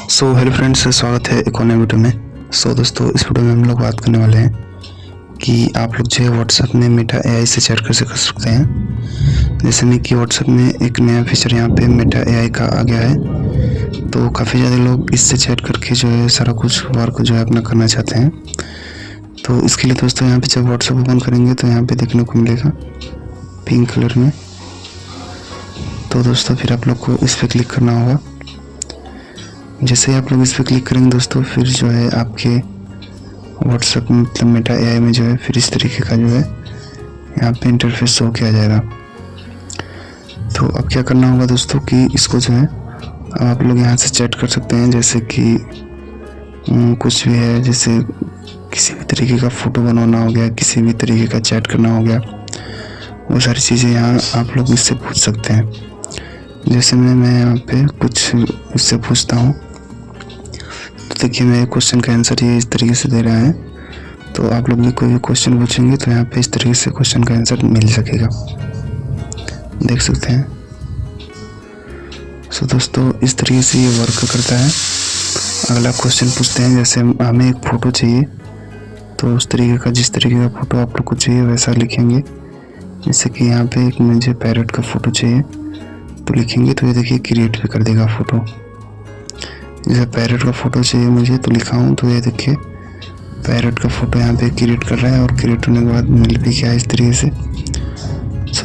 So hello friends, स्वागत है एक और नए वीडियो में। दोस्तों, इस वीडियो में हम लोग बात करने वाले हैं कि आप लोग जो है व्हाट्सएप में मेटा एआई से चैट कैसे कर सकते हैं। जैसे में कि व्हाट्सएप में एक नया फीचर यहाँ पे मेटा एआई का आ गया है, तो काफ़ी ज़्यादा लोग इससे चैट करके जो है सारा कुछ वर्क जो है अपना करना चाहते हैं। तो इसके लिए दोस्तों यहाँ पे जब व्हाट्सएप ओपन करेंगे तो यहाँ पे देखने को मिलेगा पिंक कलर में। तो दोस्तों फिर आप लोग को इस पर क्लिक करना होगा। जैसे ही आप लोग इस पर क्लिक करेंगे दोस्तों, फिर जो है आपके व्हाट्सएप में मतलब मेटा एआई में जो है फिर इस तरीके का जो है यहाँ पे इंटरफेस शो किया जाएगा। तो अब क्या करना होगा दोस्तों कि इसको जो है आप लोग यहाँ से चैट कर सकते हैं। जैसे कि कुछ भी है, जैसे किसी भी तरीके का फ़ोटो बनवाना हो गया, किसी भी तरीके का चैट करना हो गया, वो सारी चीज़ें यहाँ आप लोग इससे पूछ सकते हैं। जैसे मैं यहाँ पे कुछ इससे पूछता हूँ, तो देखिए मेरे क्वेश्चन का आंसर ये इस तरीके से दे रहा है। तो आप लोग भी कोई भी क्वेश्चन पूछेंगे तो यहाँ पे इस तरीके से क्वेश्चन का आंसर मिल सकेगा, देख सकते हैं। दोस्तों इस तरीके से ये वर्क करता है। अगला क्वेश्चन पूछते हैं, जैसे हमें एक फ़ोटो चाहिए, तो उस तरीके का जिस तरीके का फ़ोटो आप लोग को चाहिए वैसा लिखेंगे। जैसे कि यहाँ पे एक मुझे पैरट का फ़ोटो चाहिए, तो लिखेंगे तो ये देखिए क्रिएट भी कर देगा फ़ोटो। जैसे पैरट का फ़ोटो चाहिए मुझे, तो लिखा हूँ तो ये देखिए पैरट का फ़ोटो यहाँ पे क्रिएट कर रहा है, और क्रिएट होने के बाद मिल भी गया इस तरीके से।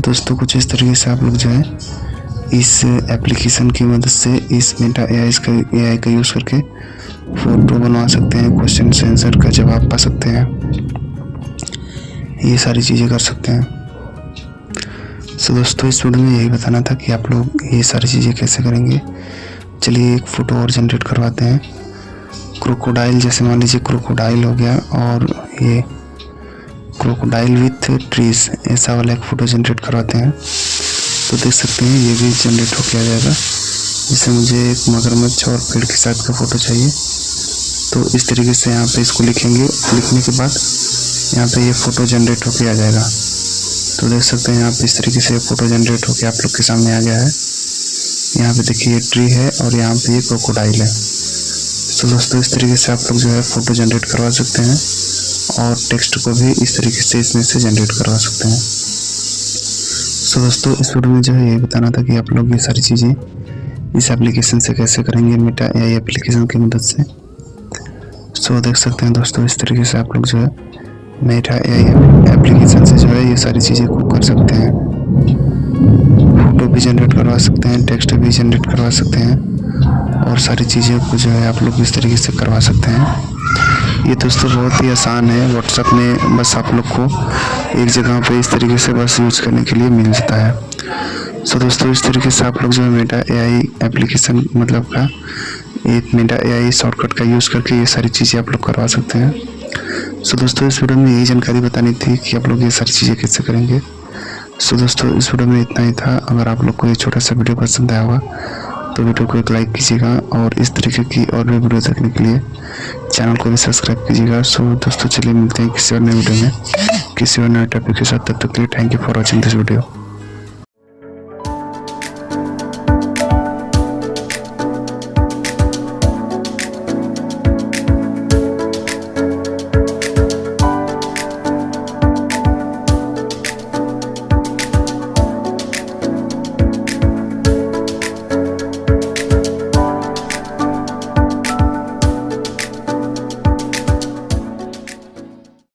दोस्तों कुछ इस तरीके से आप लोग जो है इस एप्लीकेशन की मदद से इस मेटा एआई का यूज़ करके फ़ोटो बनवा सकते हैं, क्वेश्चन आंसर का जवाब पा सकते हैं, ये सारी चीज़ें कर सकते हैं। दोस्तों इस वीडियो में यही बताना था कि आप लोग ये सारी चीज़ें कैसे करेंगे। चलिए एक फ़ोटो और जनरेट करवाते हैं। क्रोकोडाइल, जैसे मान लीजिए क्रोकोडाइल हो गया, और ये क्रोकोडाइल विथ ट्रीज, ऐसा वाला एक फ़ोटो जनरेट करवाते हैं। तो देख सकते हैं ये भी जनरेट हो किया जाएगा। जैसे मुझे एक मगरमच्छ और पेड़ के साथ का फ़ोटो चाहिए, तो इस तरीके से यहाँ पे इसको लिखेंगे। लिखने के बाद यहाँ पे ये फ़ोटो जनरेट होके आ जाएगा। तो देख सकते हैं यहाँ पे इस तरीके से फ़ोटो जनरेट होके आप लोग के सामने आ गया है। यहाँ पे देखिए ये ट्री है और यहाँ पे ये क्रोकोडाइल है। दोस्तों इस तरीके से आप लोग जो है फ़ोटो जनरेट करवा सकते हैं, और टेक्स्ट को भी इस तरीके से इसमें से जनरेट करवा सकते हैं। दोस्तों इस वीडियो में जो है ये बताना था कि आप लोग ये सारी चीज़ें इस एप्लीकेशन से कैसे करेंगे, मेटा एआई एप्लीकेशन की मदद से। देख सकते हैं दोस्तों इस तरीके से आप लोग जो है मेटा एआई एप्लीकेशन से जो है ये सारी चीज़ें को कर सकते हैं। फ़ोटो भी जनरेट करवा सकते हैं, टेक्स्ट भी जनरेट करवा सकते हैं, और सारी चीज़ें को जो है आप लोग इस तरीके से करवा सकते हैं। ये दोस्तों बहुत ही आसान है। व्हाट्सएप में बस आप लोग को एक जगह पे इस तरीके से बस यूज़ करने के लिए मिल जाता है। दोस्तों इस तरीके से आप लोग जो है मेटा एआई एप्लीकेशन मतलब का एक मेटा एआई शॉर्टकट का यूज़ करके ये सारी चीज़ें आप लोग करवा सकते हैं। दोस्तों इस वीडियो में यही जानकारी बतानी थी कि आप लोग ये सारी चीज़ें कैसे करेंगे। दोस्तों इस वीडियो में इतना ही था। अगर आप लोग को ये छोटा सा वीडियो पसंद आया होगा तो वीडियो को एक लाइक कीजिएगा, और इस तरीके की और भी वीडियो देखने के लिए चैनल को भी सब्सक्राइब कीजिएगा। दोस्तों चलिए मिलते हैं किसी और नए वीडियो में किसी और नए टॉपिक के साथ। तब तक के लिए thank you for watching this video.